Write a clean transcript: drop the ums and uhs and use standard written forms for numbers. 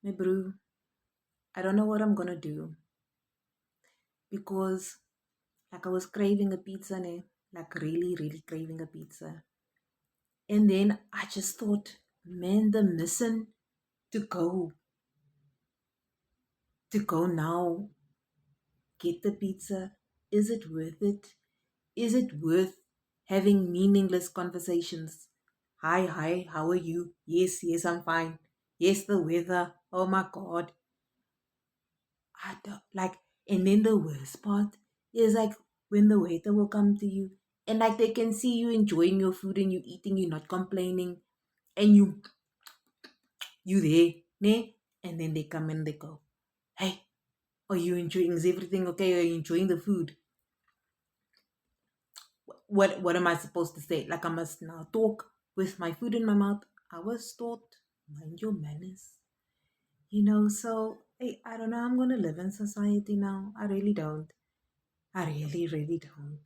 my bro, I don't know what I'm gonna do because like I was craving a pizza, ne? Like really, really craving a pizza. And then I just thought, man, the mission to go now, get the pizza. Is it worth it? Is it worth having meaningless conversations? Hi, hi, how are you? Yes, yes, I'm fine. Yes, the weather. Oh my God. I don't like, and then the worst part is like when the waiter will come to you and like they can see you enjoying your food and you eating, you're not complaining, and you there, ne? And then they come and they go, hey, are you enjoying? Is everything okay? Are you enjoying the food? What am I supposed to say? Like I must now talk with my food in my mouth. I was taught, mind your manners. So hey, I don't know. I'm gonna live in society now. I really don't. I really, really don't.